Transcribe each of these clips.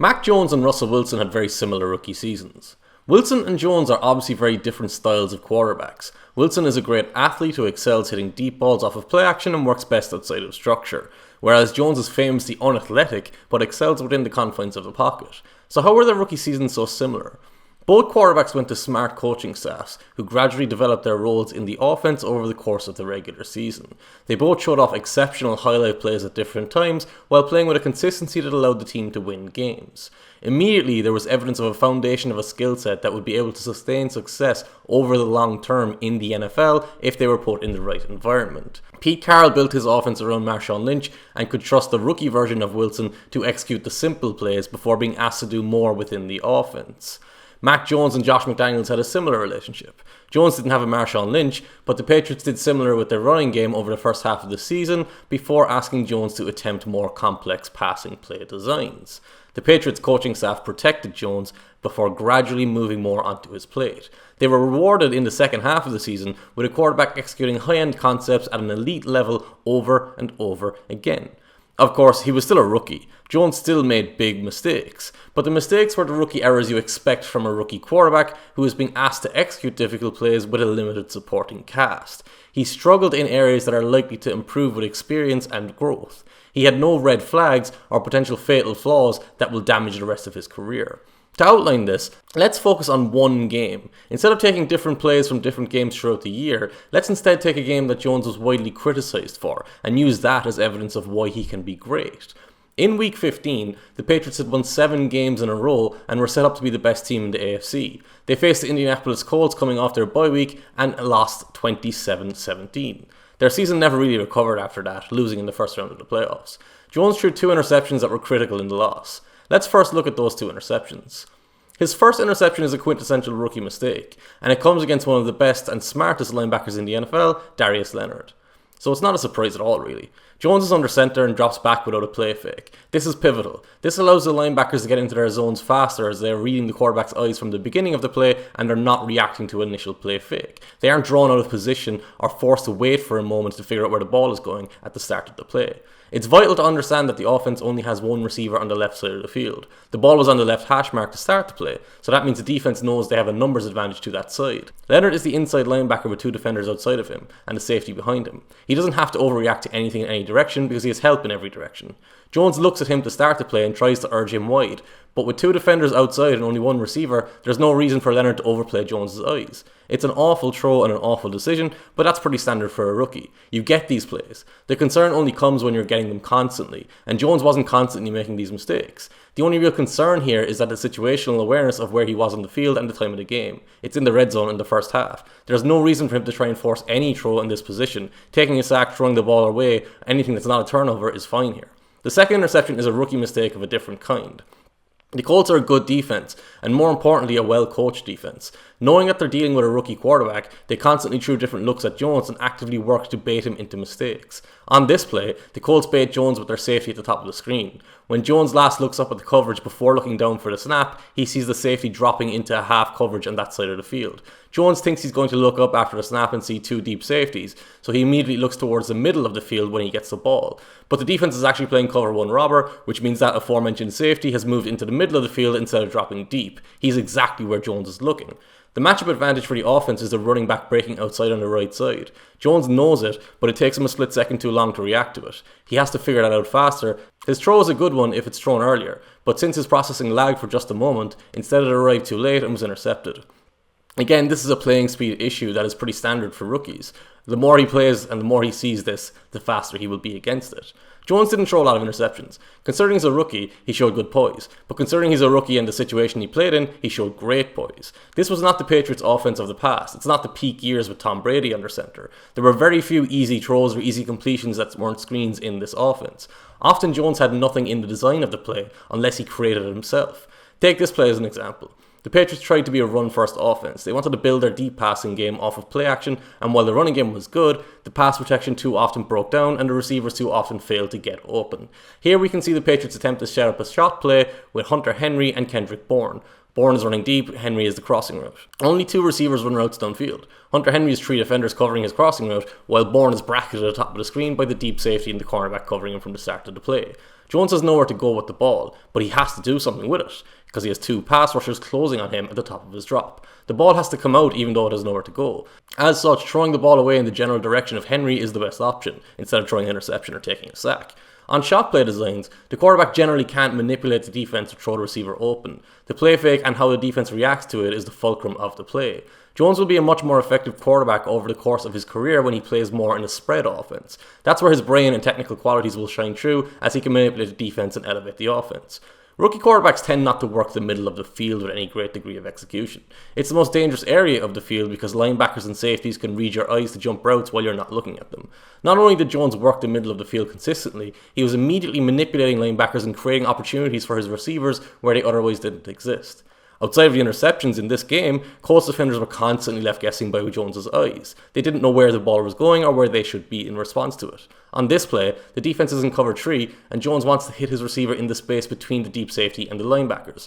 Mac Jones and Russell Wilson had very similar rookie seasons. Wilson and Jones are obviously very different styles of quarterbacks. Wilson is a great athlete who excels hitting deep balls off of play action and works best outside of structure, whereas Jones is famously unathletic but excels within the confines of the pocket. So how were their rookie seasons so similar? Both quarterbacks went to smart coaching staffs who gradually developed their roles in the offense over the course of the regular season. They both showed off exceptional highlight plays at different times while playing with a consistency that allowed the team to win games. Immediately, there was evidence of a foundation of a skill set that would be able to sustain success over the long term in the NFL if they were put in the right environment. Pete Carroll built his offense around Marshawn Lynch and could trust the rookie version of Wilson to execute the simple plays before being asked to do more within the offense. Mac Jones and Josh McDaniels had a similar relationship. Jones didn't have a Marshawn Lynch, but the Patriots did similar with their running game over the first half of the season before asking Jones to attempt more complex passing play designs. The Patriots coaching staff protected Jones before gradually moving more onto his plate. They were rewarded in the second half of the season with a quarterback executing high-end concepts at an elite level over and over again. Of course, he was still a rookie. Jones still made big mistakes, but the mistakes were the rookie errors you expect from a rookie quarterback who is being asked to execute difficult plays with a limited supporting cast. He struggled in areas that are likely to improve with experience and growth. He had no red flags or potential fatal flaws that will damage the rest of his career. To outline this, let's focus on one game. Instead of taking different plays from different games throughout the year, let's instead take a game that Jones was widely criticised for and use that as evidence of why he can be great. In Week 15, the Patriots had won 7 games in a row and were set up to be the best team in the AFC. They faced the Indianapolis Colts coming off their bye week and lost 27-17. Their season never really recovered after that, losing in the first round of the playoffs. Jones threw 2 interceptions that were critical in the loss. Let's first look at those 2 interceptions. His first interception is a quintessential rookie mistake, and it comes against one of the best and smartest linebackers in the NFL, Darius Leonard. So it's not a surprise at all, really. Jones is under center and drops back without a play fake. This is pivotal. This allows the linebackers to get into their zones faster as they are reading the quarterback's eyes from the beginning of the play and are not reacting to an initial play fake. They aren't drawn out of position or forced to wait for a moment to figure out where the ball is going at the start of the play. It's vital to understand that the offense only has one receiver on the left side of the field. The ball was on the left hash mark to start the play, so that means the defense knows they have a numbers advantage to that side. Leonard is the inside linebacker with 2 defenders outside of him and a safety behind him. He doesn't have to overreact to anything in any direction because he has help in every direction. Jones looks at him to start the play and tries to urge him wide, but with 2 defenders outside and only 1 receiver, there's no reason for Leonard to overplay Jones' eyes. It's an awful throw and an awful decision, but that's pretty standard for a rookie. You get these plays. The concern only comes when you're getting them constantly, and Jones wasn't constantly making these mistakes. The only real concern here is that the situational awareness of where he was on the field and the time of the game. It's in the red zone in the first half. There's no reason for him to try and force any throw in this position. Taking a sack, throwing the ball away, anything that's not a turnover is fine here. The second interception is a rookie mistake of a different kind. The Colts are a good defense, and more importantly, a well-coached defense. Knowing that they're dealing with a rookie quarterback, they constantly threw different looks at Jones and actively worked to bait him into mistakes. On this play, the Colts bait Jones with their safety at the top of the screen. When Jones last looks up at the coverage before looking down for the snap, he sees the safety dropping into a half coverage on that side of the field. Jones thinks he's going to look up after the snap and see 2 deep safeties, so he immediately looks towards the middle of the field when he gets the ball. But the defense is actually playing cover 1 robber, which means that aforementioned safety has moved into the middle of the field instead of dropping deep. He's exactly where Jones is looking. The matchup advantage for the offense is the running back breaking outside on the right side. Jones knows it, but it takes him a split second too long to react to it. He has to figure that out faster. His throw is a good one if it's thrown earlier, but since his processing lagged for just a moment, instead it arrived too late and was intercepted. Again, this is a playing speed issue that is pretty standard for rookies. The more he plays and the more he sees this, the faster he will be against it. Jones didn't throw a lot of interceptions. Considering he's a rookie, he showed good poise. But considering he's a rookie and the situation he played in, he showed great poise. This was not the Patriots' offense of the past. It's not the peak years with Tom Brady under center. There were very few easy throws or easy completions that weren't screens in this offense. Often Jones had nothing in the design of the play unless he created it himself. Take this play as an example. The Patriots tried to be a run-first offense. They wanted to build their deep passing game off of play action, and while the running game was good, the pass protection too often broke down and the receivers too often failed to get open. Here we can see the Patriots attempt to set up a shot play with Hunter Henry and Kendrick Bourne. Bourne is running deep, Henry is the crossing route. Only 2 receivers run routes downfield. Hunter Henry has 3 defenders covering his crossing route, while Bourne is bracketed at the top of the screen by the deep safety and the cornerback covering him from the start of the play. Jones has nowhere to go with the ball, but he has to do something with it, because he has two pass rushers closing on him at the top of his drop. The ball has to come out even though it has nowhere to go. As such, throwing the ball away in the general direction of Henry is the best option, instead of throwing an interception or taking a sack. On shot play designs, the quarterback generally can't manipulate the defense to throw the receiver open. The play fake and how the defense reacts to it is the fulcrum of the play. Jones will be a much more effective quarterback over the course of his career when he plays more in a spread offense. That's where his brain and technical qualities will shine through, as he can manipulate the defense and elevate the offense. Rookie quarterbacks tend not to work the middle of the field with any great degree of execution. It's the most dangerous area of the field because linebackers and safeties can read your eyes to jump routes while you're not looking at them. Not only did Jones work the middle of the field consistently, he was immediately manipulating linebackers and creating opportunities for his receivers where they otherwise didn't exist. Outside of the interceptions in this game, Colts defenders were constantly left guessing by Jones's eyes. They didn't know where the ball was going or where they should be in response to it. On this play, the defense is in cover 3, and Jones wants to hit his receiver in the space between the deep safety and the linebackers.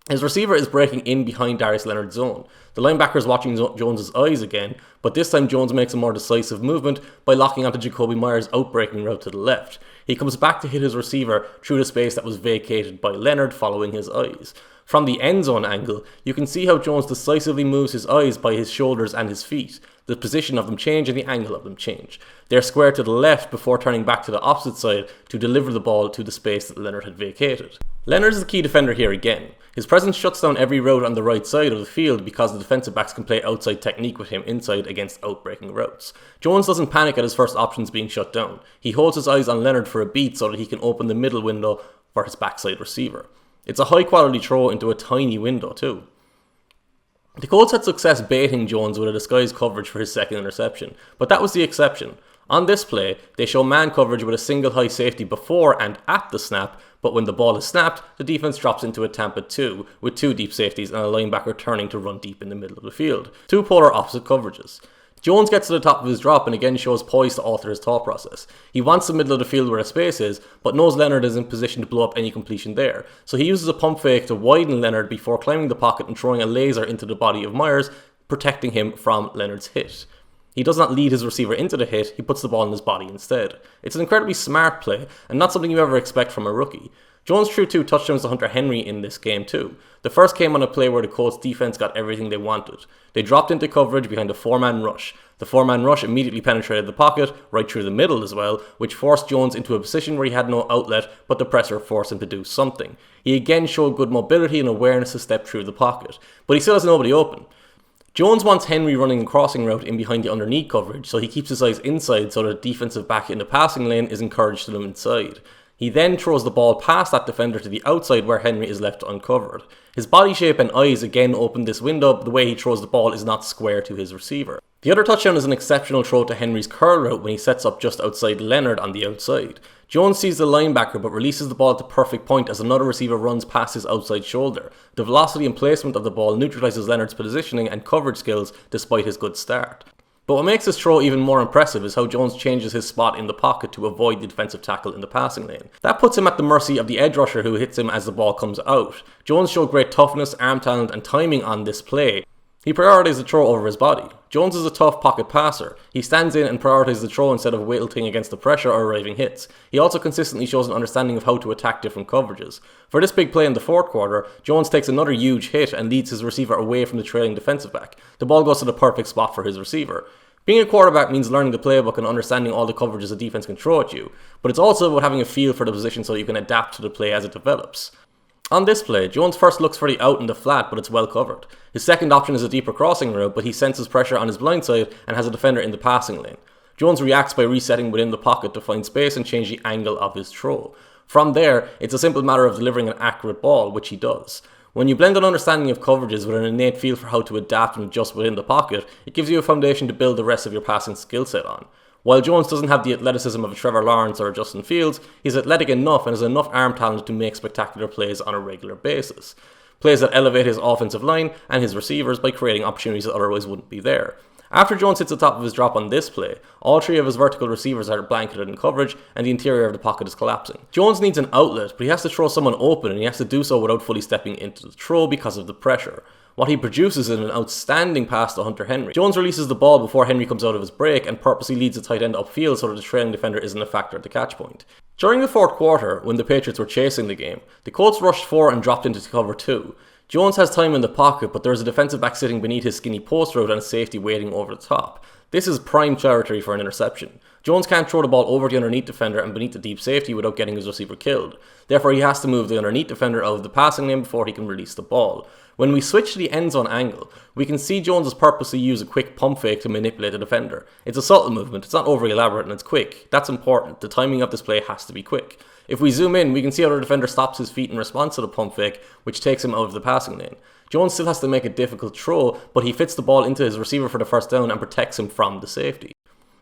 His receiver is breaking in behind Darius Leonard's zone. The linebacker is watching Jones's eyes again, but this time Jones makes a more decisive movement by locking onto Jacoby Myers' outbreaking route to the left. He comes back to hit his receiver through the space that was vacated by Leonard following his eyes. From the end zone angle, you can see how Jones decisively moves his eyes by his shoulders and his feet. The position of them change and the angle of them change. They're square to the left before turning back to the opposite side to deliver the ball to the space that Leonard had vacated. Leonard is the key defender here again. His presence shuts down every route on the right side of the field because the defensive backs can play outside technique with him inside against outbreaking routes. Jones doesn't panic at his first options being shut down. He holds his eyes on Leonard for a beat so that he can open the middle window for his backside receiver. It's a high quality throw into a tiny window too. The Colts had success baiting Jones with a disguised coverage for his second interception, but that was the exception. On this play, they show man coverage with a single high safety before and at the snap, but when the ball is snapped, the defense drops into a Tampa 2 with two deep safeties and a linebacker turning to run deep in the middle of the field. Two polar opposite coverages. Jones gets to the top of his drop and again shows poise to alter his thought process. He wants the middle of the field where a space is, but knows Leonard is in position to blow up any completion there. So he uses a pump fake to widen Leonard before climbing the pocket and throwing a laser into the body of Myers, protecting him from Leonard's hit. He does not lead his receiver into the hit, he puts the ball in his body instead. It's an incredibly smart play, and not something you ever expect from a rookie. Jones threw 2 touchdowns to Hunter Henry in this game too. The first came on a play where the Colts defense got everything they wanted. They dropped into coverage behind a 4-man rush. The 4-man rush immediately penetrated the pocket, right through the middle as well, which forced Jones into a position where he had no outlet, but the pressure forced him to do something. He again showed good mobility and awareness to step through the pocket, but he still has nobody open. Jones wants Henry running a crossing route in behind the underneath coverage, so he keeps his eyes inside so that the defensive back in the passing lane is encouraged to them inside. He then throws the ball past that defender to the outside where Henry is left uncovered. His body shape and eyes again open this window, but the way he throws the ball is not square to his receiver. The other touchdown is an exceptional throw to Henry's curl route when he sets up just outside Leonard on the outside. Jones sees the linebacker but releases the ball at the perfect point as another receiver runs past his outside shoulder. The velocity and placement of the ball neutralizes Leonard's positioning and coverage skills despite his good start. But what makes this throw even more impressive is how Jones changes his spot in the pocket to avoid the defensive tackle in the passing lane. That puts him at the mercy of the edge rusher who hits him as the ball comes out. Jones showed great toughness, arm talent and timing on this play. He prioritized the throw over his body. Jones is a tough pocket passer. He stands in and prioritizes the throw instead of wilting against the pressure or arriving hits. He also consistently shows an understanding of how to attack different coverages. For this big play in the fourth quarter, Jones takes another huge hit and leads his receiver away from the trailing defensive back. The ball goes to the perfect spot for his receiver. Being a quarterback means learning the playbook and understanding all the coverages a defense can throw at you, but it's also about having a feel for the position so you can adapt to the play as it develops. On this play, Jones first looks for the out in the flat, but it's well covered. His second option is a deeper crossing route, but he senses pressure on his blind side and has a defender in the passing lane. Jones reacts by resetting within the pocket to find space and change the angle of his throw. From there, it's a simple matter of delivering an accurate ball, which he does. When you blend an understanding of coverages with an innate feel for how to adapt and adjust within the pocket, it gives you a foundation to build the rest of your passing skill set on. While Jones doesn't have the athleticism of a Trevor Lawrence or a Justin Fields, he's athletic enough and has enough arm talent to make spectacular plays on a regular basis. Plays that elevate his offensive line and his receivers by creating opportunities that otherwise wouldn't be there. After Jones hits the top of his drop on this play, all 3 of his vertical receivers are blanketed in coverage and the interior of the pocket is collapsing. Jones needs an outlet, but he has to throw someone open and he has to do so without fully stepping into the throw because of the pressure. What he produces is an outstanding pass to Hunter Henry. Jones releases the ball before Henry comes out of his break and purposely leads the tight end upfield so that the trailing defender isn't a factor at the catch point. During the fourth quarter, when the Patriots were chasing the game, the Colts rushed 4 and dropped into cover 2. Jones has time in the pocket, but there is a defensive back sitting beneath his skinny post route and a safety waiting over the top. This is prime territory for an interception. Jones can't throw the ball over the underneath defender and beneath the deep safety without getting his receiver killed. Therefore, he has to move the underneath defender out of the passing lane before he can release the ball. When we switch to the end zone angle, we can see Jones purposely use a quick pump fake to manipulate the defender. It's a subtle movement, it's not overly elaborate, and it's quick. That's important. The timing of this play has to be quick. If we zoom in, we can see how the defender stops his feet in response to the pump fake, which takes him out of the passing lane. Jones still has to make a difficult throw, but he fits the ball into his receiver for the first down and protects him from the safety.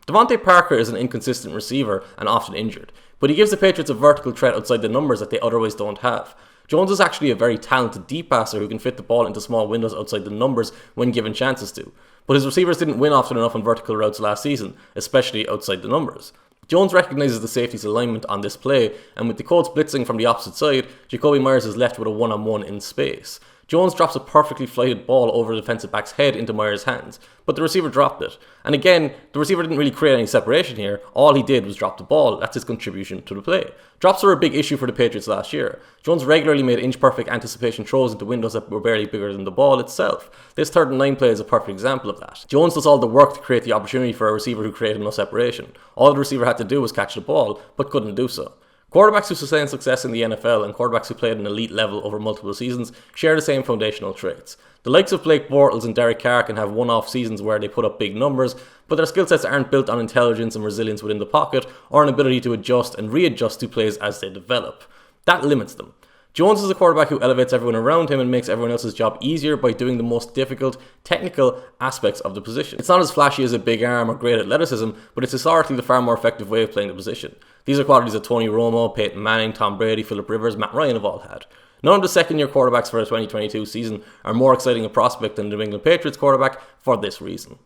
Devontae Parker is an inconsistent receiver and often injured, but he gives the Patriots a vertical threat outside the numbers that they otherwise don't have. Jones is actually a very talented deep passer who can fit the ball into small windows outside the numbers when given chances to, but his receivers didn't win often enough on vertical routes last season, especially outside the numbers. Jones recognises the safety's alignment on this play, and with the Colts blitzing from the opposite side, Jakobi Meyers is left with a one-on-one in space. Jones drops a perfectly flighted ball over the defensive back's head into Meyers' hands, but the receiver dropped it. And again, the receiver didn't really create any separation here. All he did was drop the ball. That's his contribution to the play. Drops were a big issue for the Patriots last year. Jones regularly made inch-perfect anticipation throws into windows that were barely bigger than the ball itself. This 3rd and 9 play is a perfect example of that. Jones does all the work to create the opportunity for a receiver who created no separation. All the receiver had to do was catch the ball, but couldn't do so. Quarterbacks who sustain success in the NFL and quarterbacks who play at an elite level over multiple seasons share the same foundational traits. The likes of Blake Bortles and Derek Carr can have one-off seasons where they put up big numbers, but their skill sets aren't built on intelligence and resilience within the pocket or an ability to adjust and readjust to plays as they develop. That limits them. Jones is a quarterback who elevates everyone around him and makes everyone else's job easier by doing the most difficult, technical aspects of the position. It's not as flashy as a big arm or great athleticism, but it's historically the far more effective way of playing the position. These are qualities that Tony Romo, Peyton Manning, Tom Brady, Phillip Rivers, Matt Ryan have all had. None of the second-year quarterbacks for the 2022 season are more exciting a prospect than the New England Patriots quarterback for this reason.